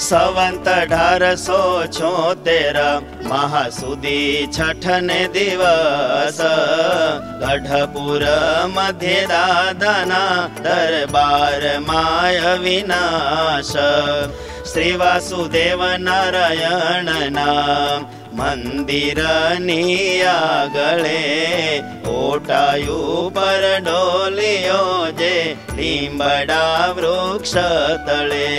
સંવંત 1876 મહાસુદી છઠને દિવસ ગઢપુર મધ્ય દાદાના દરબાર માય વિનાશ શ્રી વાસુદેવ નારાયણના મંદિરની આગળે ઓટાયું પર ડોલિયો જે લીંબડા વૃક્ષ તળે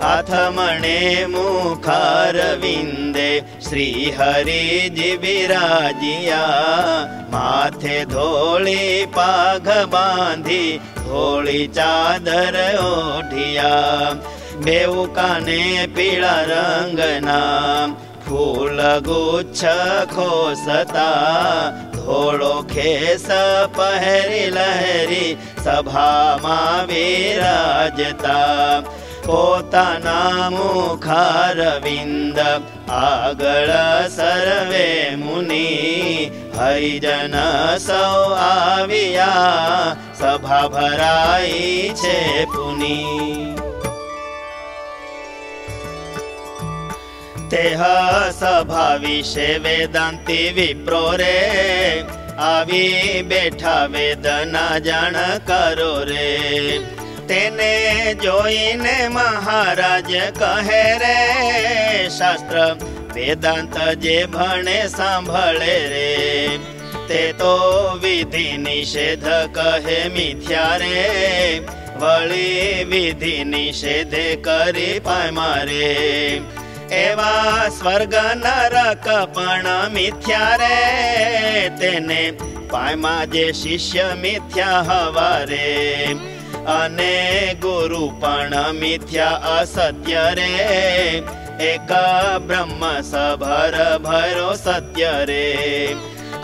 આથમણે મુખારવિંદે શ્રી હરિજી બિરાજિયા માથે ધોળી પાઘ બાંધી ધોળી ચાદર ઓઢિયા બેઉ કાને પીળા રંગના ફૂલ ગુચ્છ ખોસતા ધોળો ખેસ પહેરી લહેરી સભામાં વિરાજતા પોતાના મુખારવિંદ આગળ સર્વે મુનિ હરિજન સૌ આવ્યા સભા ભરાઈ છે પુની તેહ સભા વિશે વેદાંતિ વિપ્રો રે આવી બેઠા વેદના જાણ કરો રે તેને જોઈને મહારાજ કહે રે શાસ્ત્ર વેદાંત જે ભણે સાંભળે રે તે તો વિધિ નિષેધ કહે મિથ્યા રે વળી વિધિ નિષેધે કરી પામ્યા રે એવા સ્વર્ગ નરક પણ મિથ્યા રે તેને પામ્યા જે શિષ્ય મિથ્યા હવારે અને ગુરુ પણ મિથ્યા અસત્ય રે એક બ્રહ્મ સભર ભરો સત્ય રે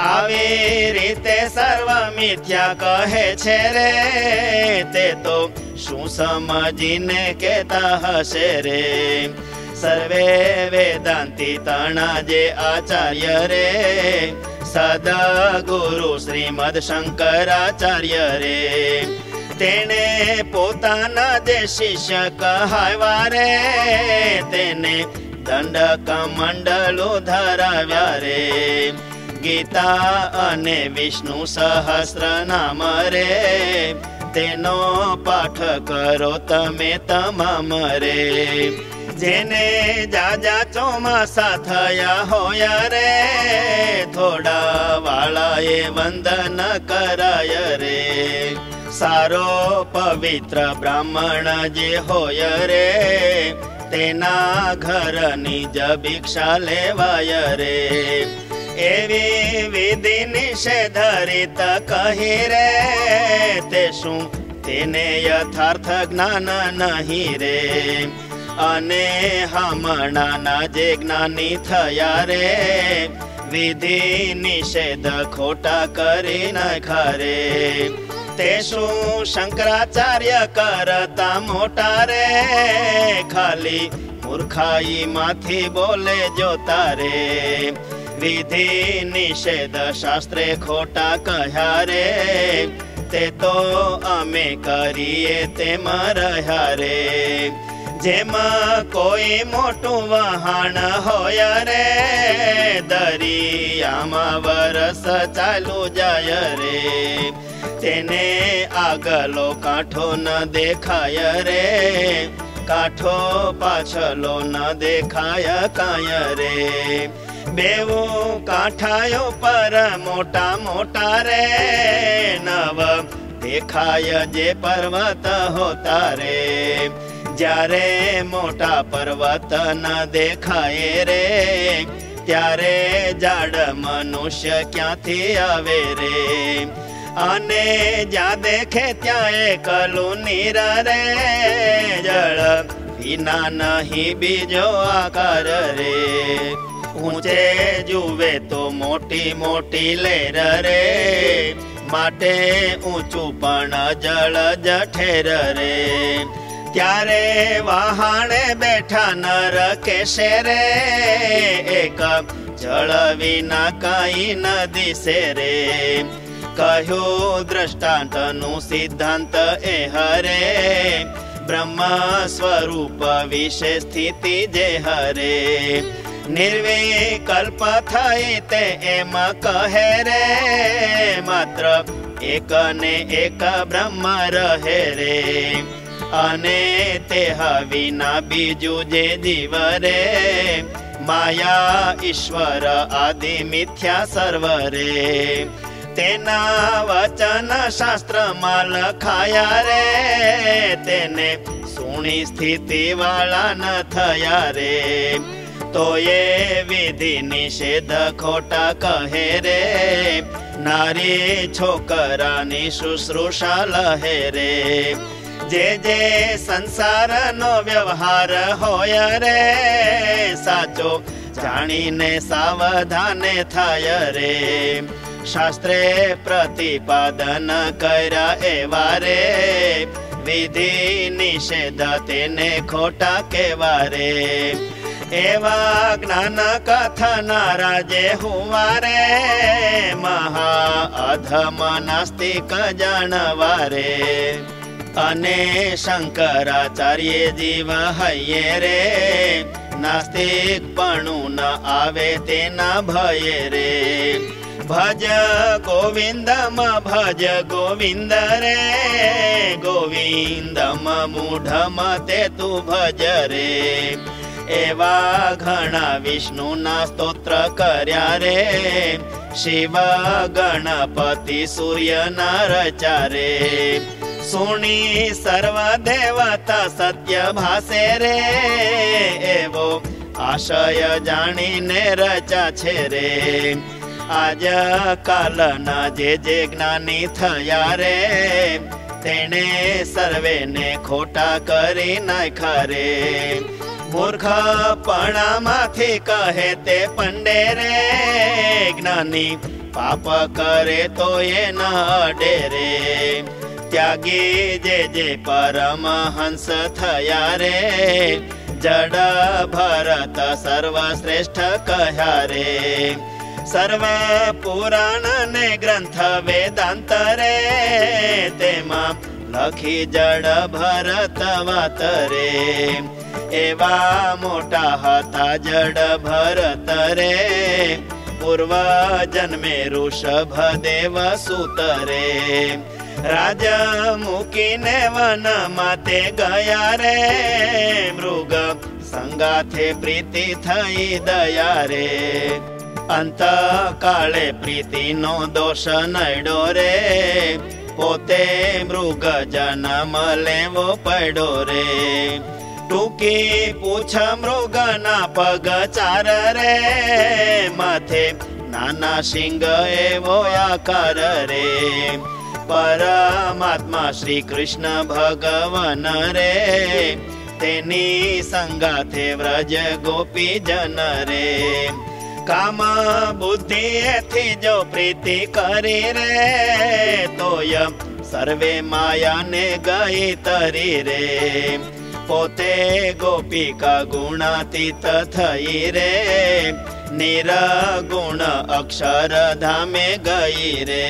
આવી રીતે સર્વ મિથ્યા કહે છે રે તે તો શું સમજીને કેતા હશે રે સર્વે વેદાંતિ તણા જે આચાર્ય રે સદગુરુ શ્રીમદ શંકરાચાર્ય રે તેને પોતાના જે શિષ્ય કહાવ્યા રે તેને દંડક મંડળો ધરાવ્યા રે ગીતા અને વિષ્ણુ સહસ્ર નામ રે તેનો પાઠ કરો તમે તમામ રે જેને જાજા ચોમાસા થયા હોય રે થોડા વાળાએ વંદન કરાય રે સારો પવિત્ર બ્રાહ્મણ જે હોય રે તેના ઘરની જ ભિક્ષા લેવાય રે એવી વિધિ નિષેધરિત કહી રે તે શું તેને યથાર્થ જ્ઞાન નહીં રે અને હમણાંના જે જ્ઞાની થયા રે વિધિ નિષેધ ખોટા કરી નાખ્યા રે તે શું શંકરાચાર્ય કરતા મોટા રે ખાલી મૂર્ખાઈ માંથી બોલે જોતા રે વિધિ નિષેધ શાસ્ત્રે ખોટા કહ્યા રે તે તો અમે કરીએ તેમ રહ્યા રે જેમાં કોઈ મોટું વહાણ હોય રે દરિયામાં વરસ ચાલુ જાય રે તેને આગલો કાંઠો ન દેખાય રે કાંઠો પાછલો ન દેખાય કાય રે બેવો કાંઠાયો પર મોટા મોટા રે નવ દેખાય જે પર્વત હોતા રે જ્યારે મોટા પર્વત ન દેખાય રે ત્યારે જાડ મનુષ્ય ક્યાંથી આવે રે અને જ્યાં દેખે ત્યાં એકલું નીર રે જળ વિના નહીં બીજો આકાર રે ઊંચે જુએ તો મોટી મોટી લહેર રે માટે ઊંચું પણ જળ જઠેર રે ત્યારે વહાણે બેઠા નર કેશે રે એક જળ વિના કઈ ન દિશે રે કહ્યું દ્રષ્ટાંત નું સિદ્ધાંત એ હરે ब्रह्म स्वरूप विशे स्थिति जे हरे निर्विकल्प थई ते एम कहे रे मात्र एक ने एक ब्रह्म रहे रे अने तेह विना बीजू जे जीव रे माया ईश्वर आदि मिथ्या सर्व रे तेना वचन शास्त्र में लखाया रे तेने सुनी स्थिति वाला न थया रे तो ये विधि निषेध खोटा कहे रे नारी छोकरानी शुश्रूषा लहे रे जे जे संसार नो व्यवहार होय रे साचो जाणीने सावधाने थाय रे शास्त्रे प्रतिपादन कर्या एवा रे विधि निषेध तेने खोटा केवा रे एवा ज्ञान कथन राजे हुआ रे महा अधम नास्तिक जानवा रे अने शंकराचार्य जीव हये रे नास्तिक पणु न आवे तेना भये रे भज गोविंदम रे गोविंदम मूढ़म ते तू भज रे एवा घणा विष्णु ना स्तोत्र कर्या रे शिव गणपति सूर्य ना रचा रे सुनी सर्व देवता सत्य भासे रे एवो आशय जाणीने रचा छे रे आज काल ना जे ज्ञानी थया रे तेने सर्वे ने खोटा करी नाख्या रे मूर्ख पणा माथी कहे ते पंडे रे ज्ञानी पाप करे तो ये न अडे रे त्यागी जे परमहंस थया रे जड़ भरत सर्वश्रेष्ठ कह्या रे सर्व पुराण ने ग्रंथ वेदांत रे तेमा लखी जड़ भरत वात रे एवा मोटा हता जड़ भरत रे पूर्व जन्मे ऋषभ देव सुत रे राजा मुकीने वन माते गया रे मृग संगाथे प्रीति थई दया रे अंत काले प्रीति नो दोष नडो रे पोते मृग जन्म लेवो पड़ो रे टूकी पूछ मृग ना पग चार रे माथे नाना सिंह एवो आकार रे परमात्मा श्री कृष्ण भगवान रे तेनी संगाथे व्रज गोपी जन रे काम बुद्धि थी जो प्रीति करी रे तोय सर्वे माया ने गई तरी रे पोते गोपिका गुणातीत थई रे निरगुण अक्षर धामे गई रे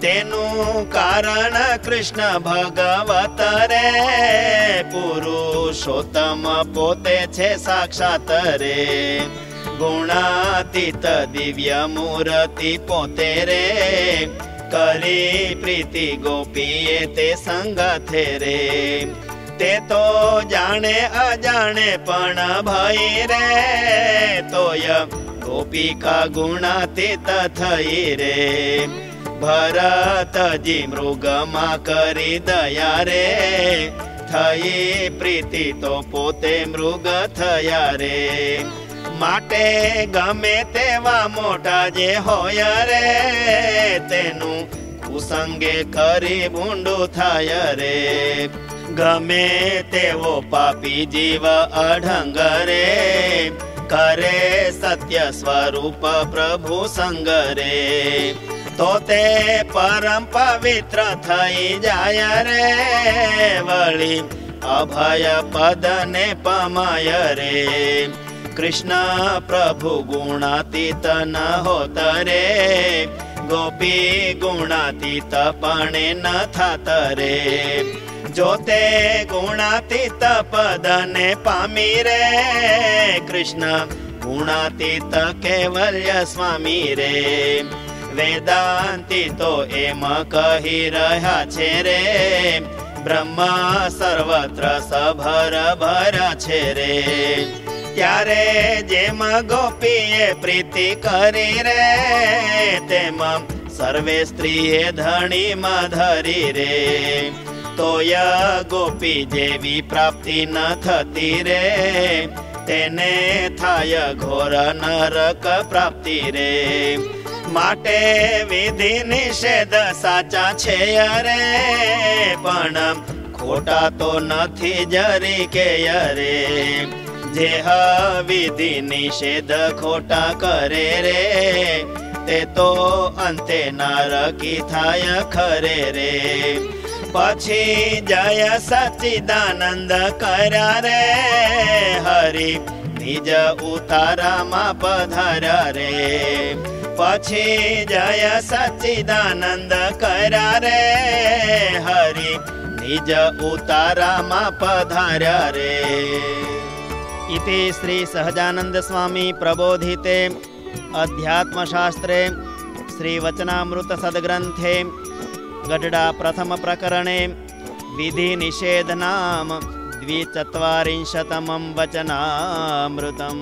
तेनु कारण कृष्ण भगवत रे पुरुषोत्तम पोते छे साक्षात रे गुणातीत दिव्य मूर्ति पोते रे करी प्रीति गोपीए ते संगथे रे ते तो जाने अजाने पण भई रे तोय गोपिका गुणातीत थई रे भरत जी मृगमा करी दया रे थई प्रीति तो पोते मृग थया रे माटे गमे तेवा मोटा जे होय रे तेनु कुसंगे करी भूंडू थाय रे गमे तेवो पापी जीव अढंग रे करे सत्य स्वरूप प्रभु संग रे तो ते परम पवित्र थई जाय रे वળી अभय पद ने पमाय रे कृष्ण प्रभु गुणातीत न होत रे गोपी गुणातीत पणे न थात रे। जो ते गुणातीत पदने पामी रे, कृष्ण गुणातीत कैवल्य स्वामी रे। वेदांती तो एम कही रह्या छे रे, ब्रह्म सर्वत्र सभर भरा छे रे। त्यारे जेम गोपीए प्रीति करी रे, तेम सर्वे स्त्रीए धणी में धरी रे। तोय गोपी जेवी प्राप्ति न थती रे, तेने थाय घोर नरक प्राप्ति रे। माटे विधि निषेध साचा छे अरे, पण खोटा तो नथी जरी के अरे। जेह विधि निषेध खोटा करे रे, ते तो अंते नरकी थाय खरे रे। पछी जय सच्चिदानंद कर्या रे, हरि निज उतारा मा पधार्या रे। पछी जय सच्चिदानंद कर्या रे, हरि निज उतारा मा पधार्या रे। इति श्री सहजानंद स्वामी प्रबोधिते अध्यात्मशास्त्रे श्री वचनामृत सद्ग्रंथे गढडा प्रथम प्रकरणे विधि निषेध नाम 24तमं वचनामृतम्।